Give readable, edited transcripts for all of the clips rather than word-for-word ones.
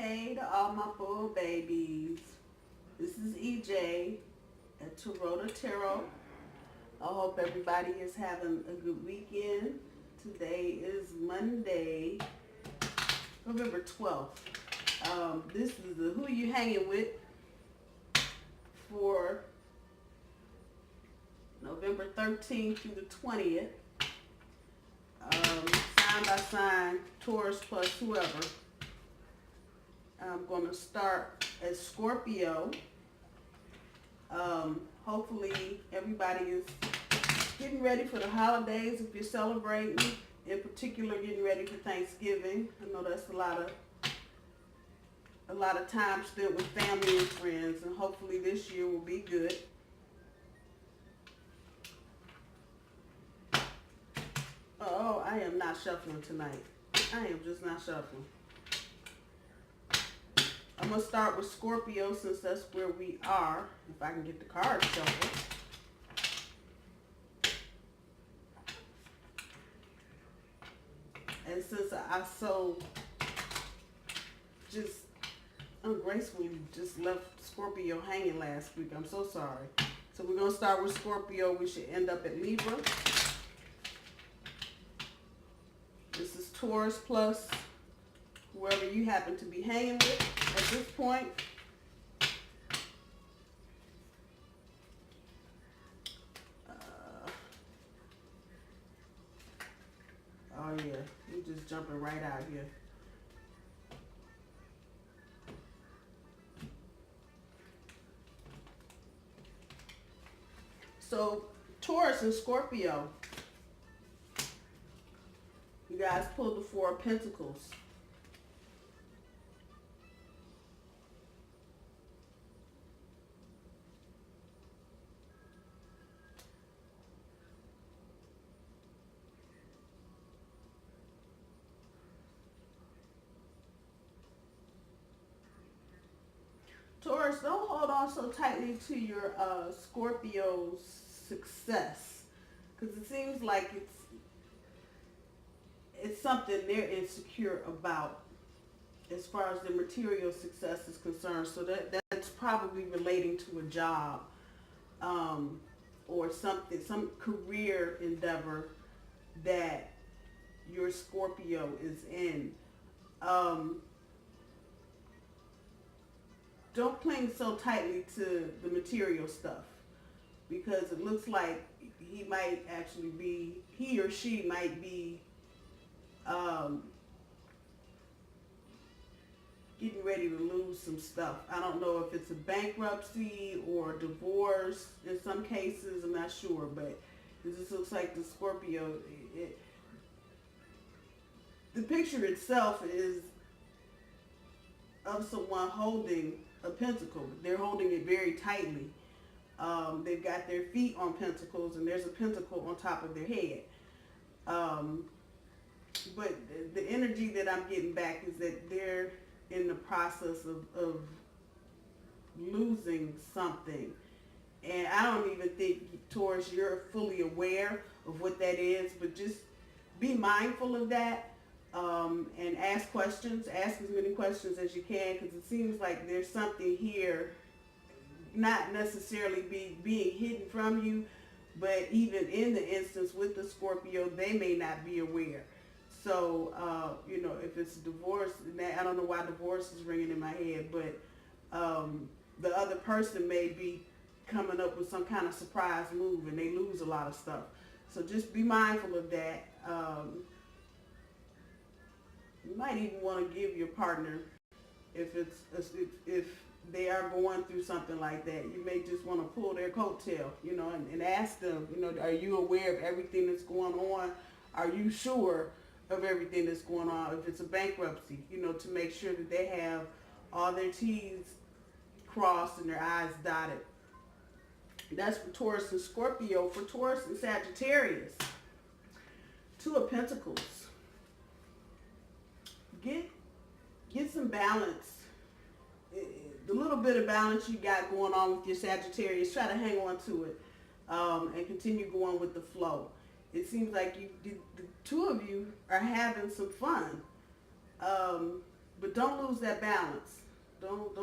Hey to all my bull babies. This is EJ at Taurota Tarot. I hope everybody is having a good weekend. Today is Monday, November 12th. This is the Who You Hangin' Wit for November 13th through the 20th. Sign by sign, Taurus plus whoever. I'm going to start as Scorpio. Hopefully everybody is getting ready for the holidays if you're celebrating. In particular, getting ready for Thanksgiving. I know that's a lot of time spent with family and friends, and hopefully this year will be good. Oh, I am not shuffling tonight. I am just not shuffling. I'm going to start with Scorpio since that's where we are. If I can get the cards shuffled. And since I so just ungracefully just left Scorpio hanging last week, I'm so sorry. So we're going to start with Scorpio. We should end up at Libra. This is Taurus plus whoever you happen to be hanging with at this point. Oh yeah, you just jumping right out here. So Taurus and Scorpio, you guys pulled the Four of Pentacles. Taurus, don't hold on so tightly to your Scorpio's success, because it seems like it's something they're insecure about as far as the material success is concerned. So that's probably relating to a job or something, some career endeavor that your Scorpio is in. Don't cling so tightly to the material stuff, because it looks like he or she might be getting ready to lose some stuff. I don't know if it's a bankruptcy or divorce in some cases. I'm not sure, but it just looks like the Scorpio, the picture itself is of someone holding a pentacle. They're holding it very tightly. They've got their feet on pentacles, and there's a pentacle on top of their head. But the energy that I'm getting back is that they're in the process of losing something. And I don't even think, Taurus, you're fully aware of what that is, but just be mindful of that. And ask questions, ask as many questions as you can, because it seems like there's something here not necessarily being hidden from you, but even in the instance with the Scorpio, they may not be aware. So, if it's divorce, I don't know why divorce is ringing in my head, but the other person may be coming up with some kind of surprise move and they lose a lot of stuff. So just be mindful of that. You might even want to give your partner, if they are going through something like that, you may just want to pull their coattail, and ask them, are you aware of everything that's going on? Are you sure of everything that's going on? If it's a bankruptcy, to make sure that they have all their T's crossed and their I's dotted. That's for Taurus and Scorpio. For Taurus and Sagittarius, Two of Pentacles. Get some balance. The little bit of balance you got going on with your Sagittarius, try to hang on to it and continue going with the flow. It seems like the two of you are having some fun. But don't lose that balance. Don't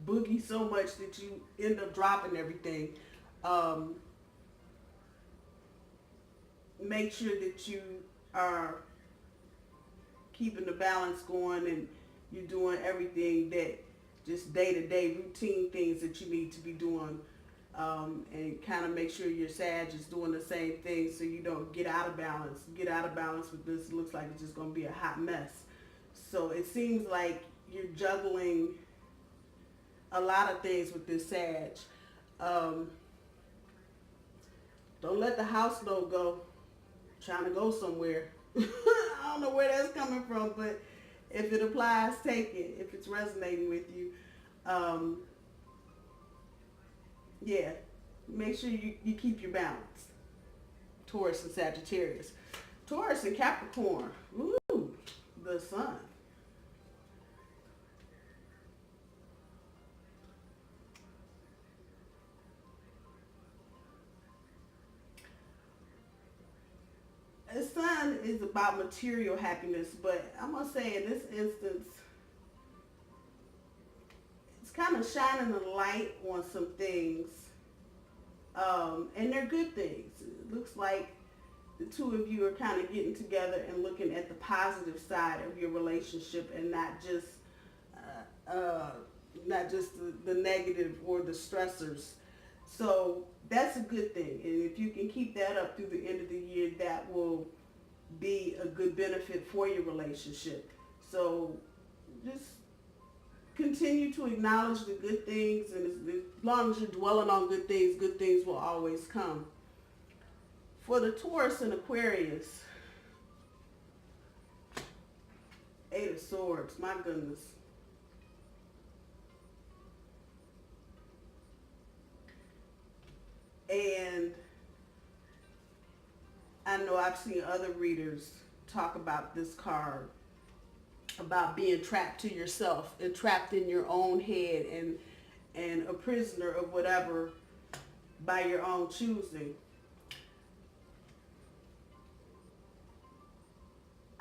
boogie so much that you end up dropping everything. Make sure that you are keeping the balance going and you're doing everything that just day-to-day routine things that you need to be doing, and kind of make sure your Sag is doing the same thing so you don't get out of balance. Get out of balance with this. It looks like it's just going to be a hot mess. So it seems like you're juggling a lot of things with this Sag. Don't let the house note go. Trying to go somewhere. I don't know where that's coming from, but if it applies, take it. If it's resonating with you, yeah, make sure you keep your balance. Taurus and Sagittarius. Taurus and Capricorn. Ooh, the sun. The sun is about material happiness, but I'm going to say in this instance, it's kind of shining a light on some things, and they're good things. It looks like the two of you are kind of getting together and looking at the positive side of your relationship and not just the negative or the stressors. So that's a good thing. And if you can keep that up through the end of the year, that will be a good benefit for your relationship. So just continue to acknowledge the good things, and as long as you're dwelling on good things will always come. For the Taurus and Aquarius, Eight of Swords, my goodness. And I know I've seen other readers talk about this card, about being trapped to yourself and trapped in your own head and a prisoner of whatever by your own choosing.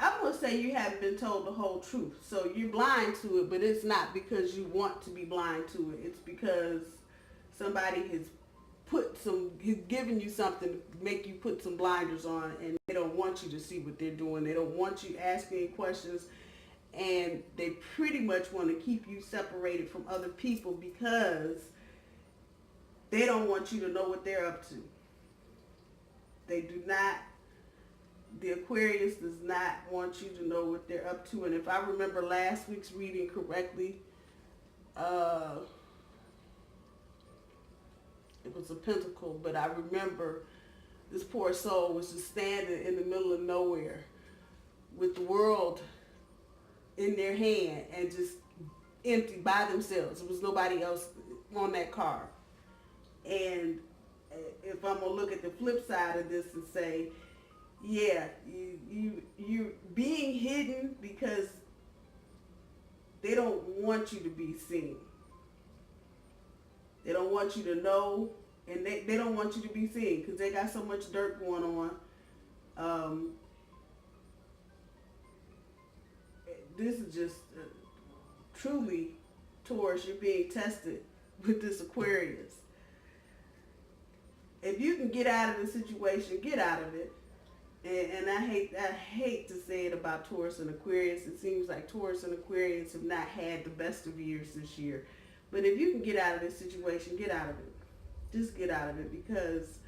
I'm going to say you haven't been told the whole truth. So you're blind to it, but it's not because you want to be blind to it. It's because somebody has given you something to make you put some blinders on, and they don't want you to see what they're doing. They don't want you asking any questions, and they pretty much want to keep you separated from other people because they don't want you to know what they're up to. They do not, the Aquarius does not want you to know what they're up to. And if I remember last week's reading correctly, it was a pentacle, but I remember this poor soul was just standing in the middle of nowhere with the world in their hand and just empty by themselves. There was nobody else on that card. And if I'm going to look at the flip side of this and say, yeah, you're being hidden because they don't want you to be seen. They don't want you to know, and they don't want you to be seen because they got so much dirt going on. This is just truly, Taurus, you're being tested with this Aquarius. If you can get out of the situation, get out of it. And I hate to say it about Taurus and Aquarius. It seems like Taurus and Aquarius have not had the best of years this year. But if you can get out of this situation, get out of it. Just get out of it, because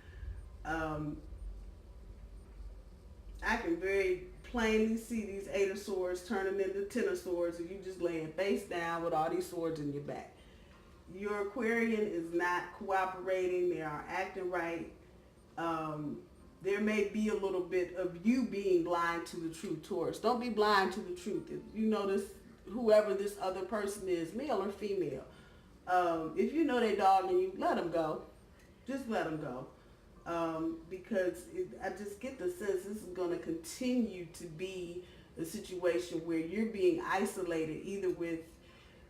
I can very plainly see these Eight of Swords turning into Ten of Swords, and you just laying face down with all these swords in your back. Your Aquarian is not cooperating. They aren't acting right. There may be a little bit of you being blind to the truth, Taurus. Don't be blind to the truth. If you notice whoever this other person is, male or female, if you know they dogging you, let them go. Just let them go. Because I just get the sense this is going to continue to be a situation where you're being isolated, either with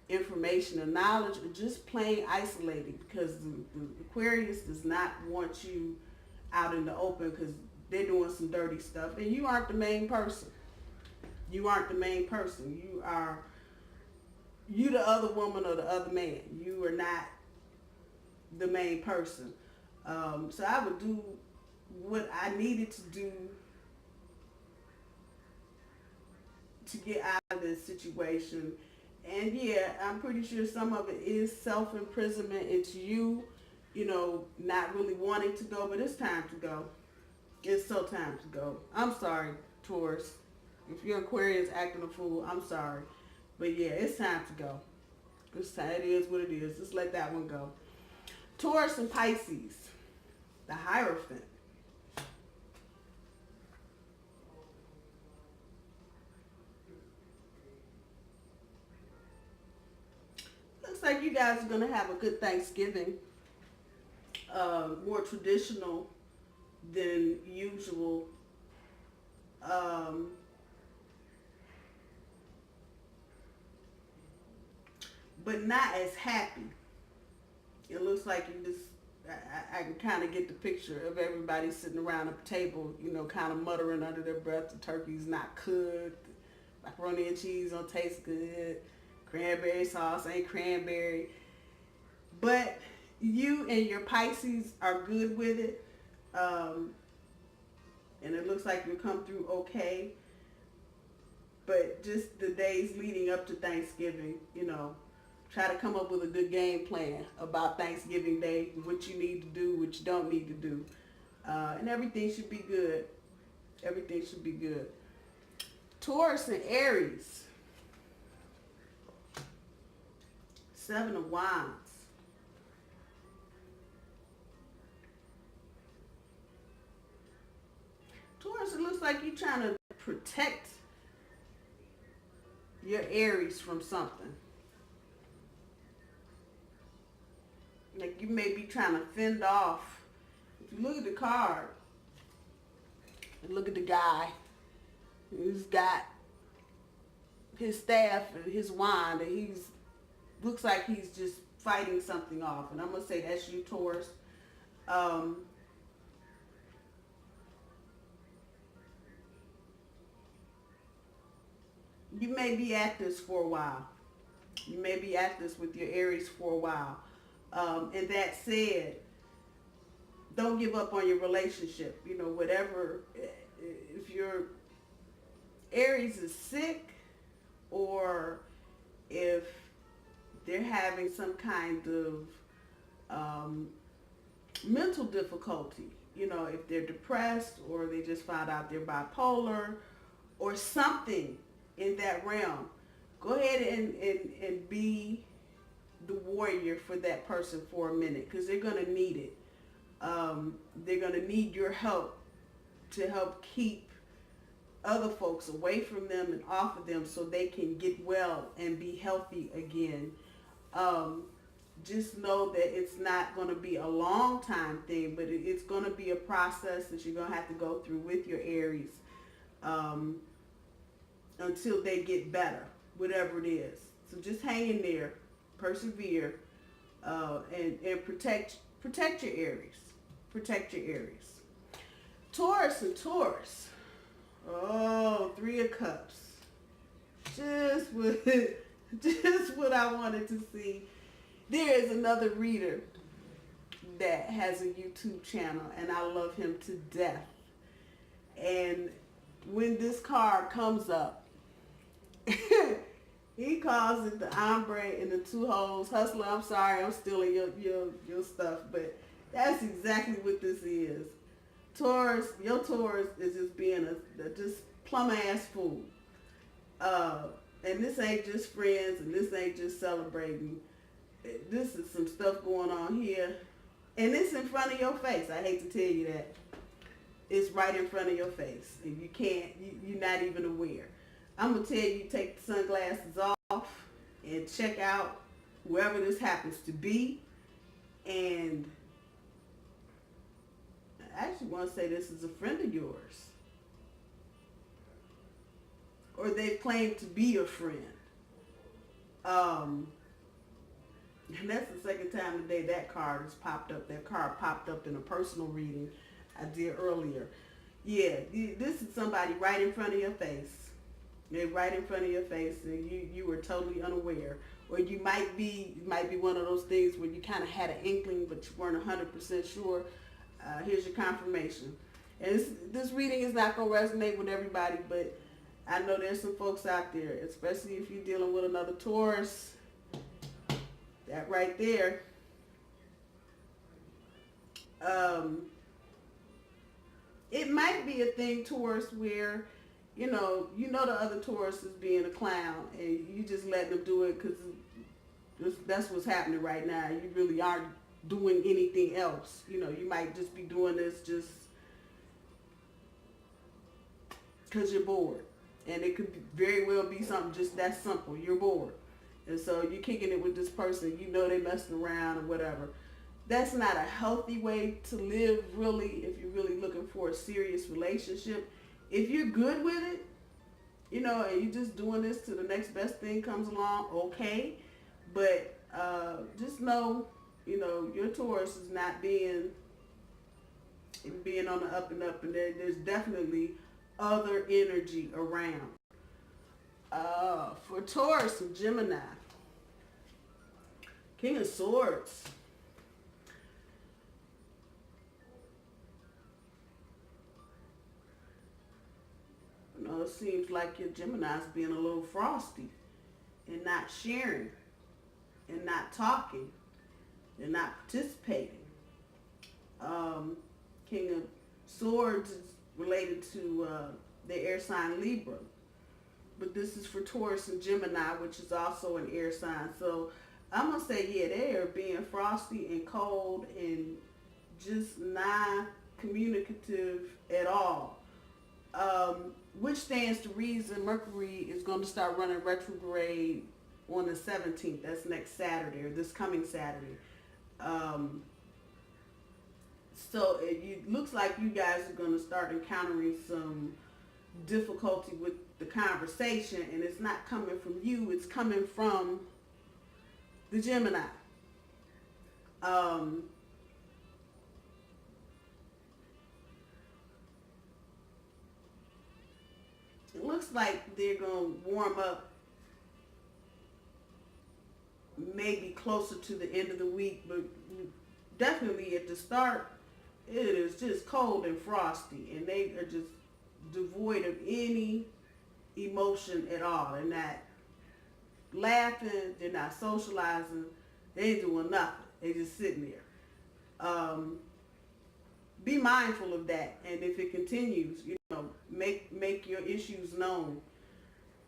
information or knowledge, or just plain isolated, because the Aquarius does not want you out in the open because they're doing some dirty stuff and you aren't the main person. You aren't the main person. You the other woman or the other man. You are not the main person. So I would do what I needed to do to get out of this situation. And yeah, I'm pretty sure some of it is self-imprisonment. It's you, not really wanting to go, but it's time to go. It's so time to go. I'm sorry, Taurus. If your Aquarius acting a fool, I'm sorry. But yeah, it's time to go. It's time. It is what it is. Just let that one go. Taurus and Pisces. The Hierophant. Looks like you guys are going to have a good Thanksgiving. More traditional than usual. But not as happy. It looks like you just, I can kind of get the picture of everybody sitting around a table, kind of muttering under their breath. The turkey's not cooked. Macaroni and cheese don't taste good. Cranberry sauce ain't cranberry. But you and your Pisces are good with it. And it looks like you'll come through okay. But just the days leading up to Thanksgiving, try to come up with a good game plan about Thanksgiving Day, what you need to do, what you don't need to do. And everything should be good. Everything should be good. Taurus and Aries. 7 of Wands. Taurus, it looks like you're trying to protect your Aries from something. Like you may be trying to fend off. If you look at the card and look at the guy who's got his staff and his wand, and looks like he's just fighting something off. And I'm gonna say that's you, Taurus. You may be at this for a while. You may be at this with your Aries for a while. And that said, don't give up on your relationship. Whatever, if your Aries is sick or if they're having some kind of mental difficulty, if they're depressed or they just found out they're bipolar or something in that realm, go ahead and be the warrior for that person for a minute, because they're going to need it. They're going to need your help to help keep other folks away from them and off of them so they can get well and be healthy again. Just know that it's not going to be a long time thing, but it's going to be a process that you're going to have to go through with your Aries until they get better, whatever it is. So just hang in there. Persevere, and protect your Aries. Protect your Aries. Taurus and Taurus. Oh, 3 of Cups. Just what I wanted to see. There is another reader that has a YouTube channel, and I love him to death. And when this card comes up, he calls it the ombre and the 2 hoes. Hustler, I'm sorry, I'm stealing your stuff, but that's exactly what this is. Taurus, your Taurus is just being a just plum ass fool. And this ain't just friends, and this ain't just celebrating. This is some stuff going on here, and it's in front of your face. I hate to tell you that. It's right in front of your face, and you're not even aware. I'm going to tell you, take the sunglasses off and check out whoever this happens to be. And I actually want to say this is a friend of yours. Or they claim to be a friend. And that's the second time today that card has popped up. That card popped up in a personal reading I did earlier. Yeah, this is somebody right in front of your face. They're right in front of your face, and you were totally unaware. Or you might be one of those things where you kind of had an inkling, but you weren't 100% sure. Here's your confirmation. And this reading is not going to resonate with everybody, but I know there's some folks out there, especially if you're dealing with another Taurus. That right there. It might be a thing, Taurus, where you know the other Taurus is being a clown, and you just letting them do it because that's what's happening right now. You really aren't doing anything else. You know, you might just be doing this just because you're bored, and it could very well be something just that simple. You're bored, and so you're kicking it with this person. You know they messing around or whatever. That's not a healthy way to live, really, if you're really looking for a serious relationship. If you're good with it, you know, and you're just doing this till the next best thing comes along, okay. But just know, you know, your Taurus is not being on the up and up, and there's definitely other energy around. For Taurus and Gemini, King of Swords. You know, it seems like your Gemini's being a little frosty and not sharing and not talking and not participating. King of Swords is related to the air sign Libra. But this is for Taurus and Gemini, which is also an air sign. So I'm going to say, yeah, they are being frosty and cold and just not communicative at all. Which stands to reason Mercury is going to start running retrograde on the 17th. That's next Saturday, or this coming Saturday. So it looks like you guys are going to start encountering some difficulty with the conversation, and it's not coming from you, it's coming from the Gemini. It looks like they're going to warm up maybe closer to the end of the week, but definitely at the start, it is just cold and frosty, and they are just devoid of any emotion at all. They're not laughing, they're not socializing, they ain't doing nothing. They just sitting there. Be mindful of that, and if it continues, you know, make your issues known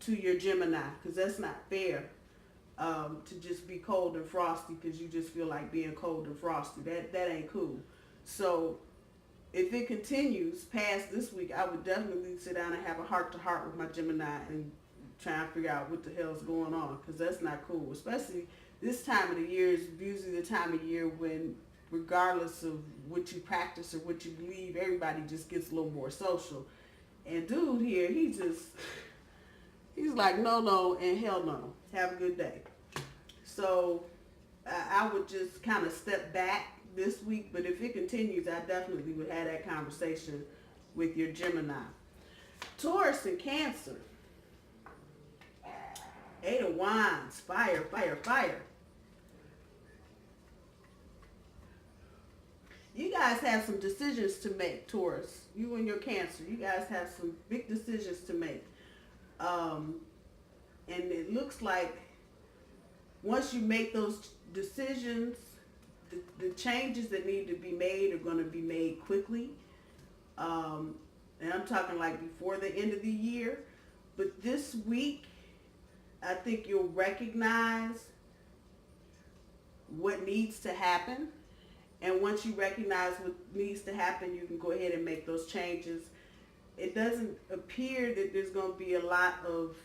to your Gemini, because that's not fair to just be cold and frosty because you just feel like being cold and frosty. That ain't cool. So if it continues past this week, I would definitely sit down and have a heart-to-heart with my Gemini and try and figure out what the hell's going on, because that's not cool. Especially this time of the year is usually the time of year when, regardless of what you practice or what you believe, everybody just gets a little more social. And dude here, he's like, no, and hell no. Have a good day. So I would just kind of step back this week, but if it continues, I definitely would have that conversation with your Gemini. Taurus and Cancer. 8 of Wands. Fire, fire, fire. You guys have some decisions to make, Taurus. You and your Cancer. You guys have some big decisions to make. And it looks like once you make those decisions, the changes that need to be made are going to be made quickly. And I'm talking like before the end of the year. But this week, I think you'll recognize what needs to happen. And once you recognize what needs to happen, you can go ahead and make those changes. It doesn't appear that there's going to be a lot of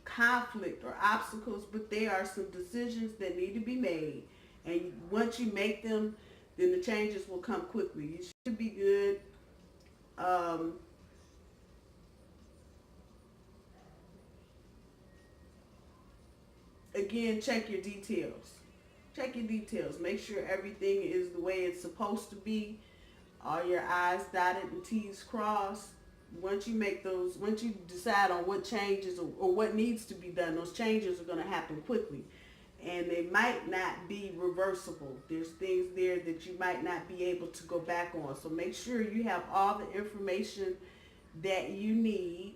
conflict or obstacles, but there are some decisions that need to be made. And once you make them, then the changes will come quickly. You should be good. Again, check your details. Check your details. Make sure everything is the way it's supposed to be. All your I's dotted and T's crossed. Once you make those, once you decide on what changes or what needs to be done, those changes are going to happen quickly. And they might not be reversible. There's things there that you might not be able to go back on. So make sure you have all the information that you need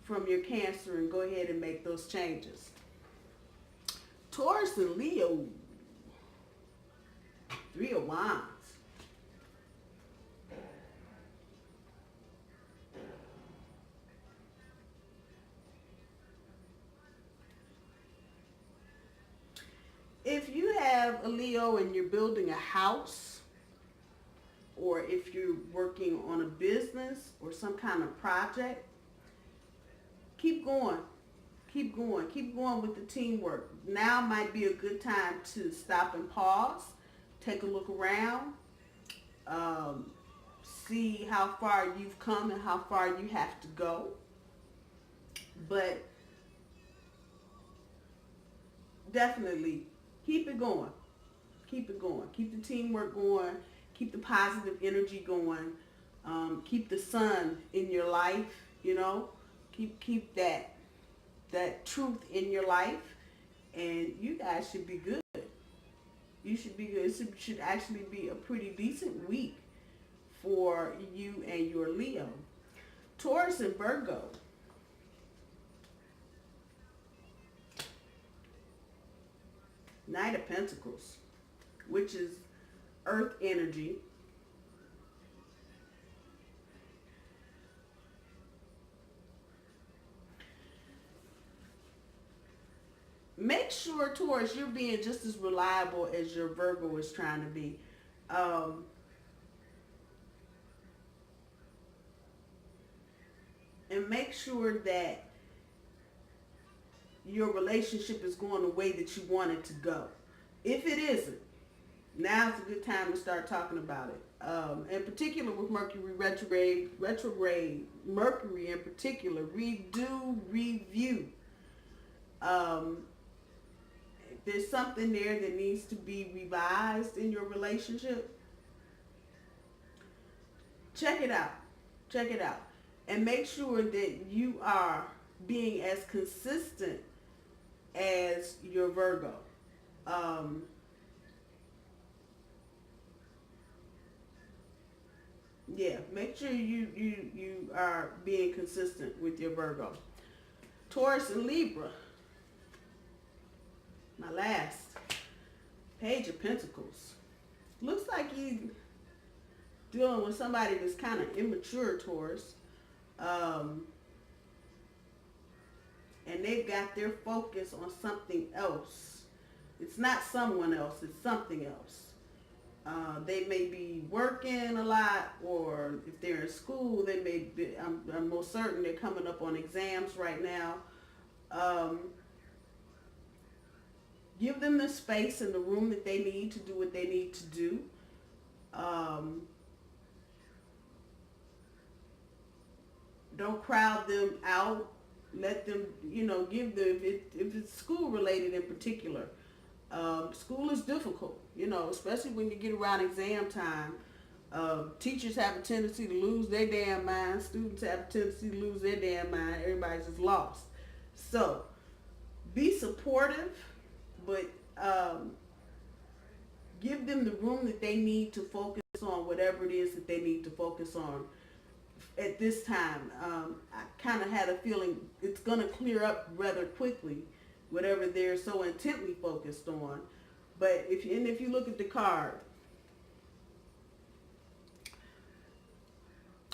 from your Cancer and go ahead and make those changes. Taurus and Leo. 3 of Wands. If you have a Leo and you're building a house, or if you're working on a business or some kind of project, keep going. Keep going. Keep going with the teamwork. Now might be a good time to stop and pause, take a look around, see how far you've come and how far you have to go. But definitely keep it going. Keep it going. Keep the teamwork going. Keep the positive energy going. Keep the sun in your life, you know. Keep that truth in your life, and you guys should be good. You should be good. It should actually be a pretty decent week for you and your Leo. Taurus and Virgo. Knight of Pentacles, which is earth energy. Make sure, Taurus, you're being just as reliable as your Virgo is trying to be. And make sure that your relationship is going the way that you want it to go. If it isn't, now's a good time to start talking about it. In particular with Mercury retrograde, Mercury in particular, review. If there's something there that needs to be revised in your relationship, check it out. Check it out. And make sure that you are being as consistent as your Virgo. Yeah, make sure you are being consistent with your Virgo. Taurus and Libra. My last. Page of Pentacles. Looks like you dealing with somebody that's kind of immature, Taurus. And they've got their focus on something else. It's not someone else, it's something else. They may be working a lot, or if they're in school, they may be, I'm most certain they're coming up on exams right now. Give them the space and the room that they need to do what they need to do. Don't crowd them out. Let them, give them, if it's school related in particular. School is difficult, especially when you get around exam time. Teachers have a tendency to lose their damn mind. Students have a tendency to lose their damn mind. Everybody's just lost. So be supportive, but give them the room that they need to focus on whatever it is that they need to focus on at this time. I kind of had a feeling it's going to clear up rather quickly, whatever they're so intently focused on. But if you look at the card,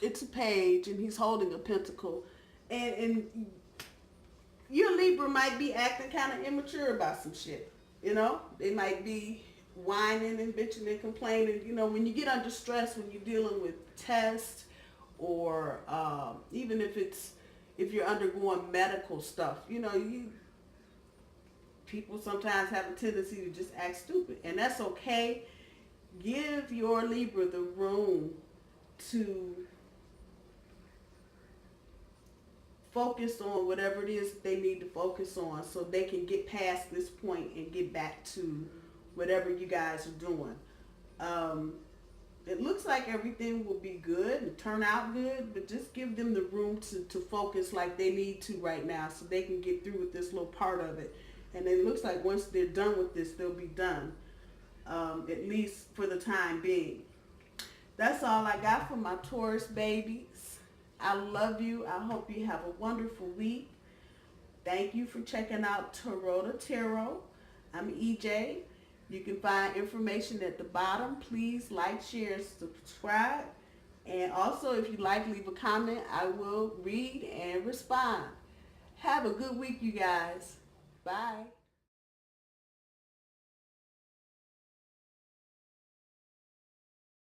it's a page and he's holding a pentacle, and your Libra might be acting kind of immature about some shit. They might be whining and bitching and complaining. When you get under stress, when you're dealing with tests, or even if you're undergoing medical stuff, people sometimes have a tendency to just act stupid, and that's okay. Give your Libra the room to focus on whatever it is that they need to focus on, so they can get past this point and get back to whatever you guys are doing. it looks like everything will be good and turn out good, but just give them the room to focus like they need to right now so they can get through with this little part of it. And it looks like once they're done with this, they'll be done, at least for the time being. That's all I got for my Taurus babies. I love you. I hope you have a wonderful week. Thank you for checking out Taurota Tarot. I'm EJ. You can find information at the bottom. Please like, share, and subscribe. And also, if you like, leave a comment. I will read and respond. Have a good week, you guys. Bye.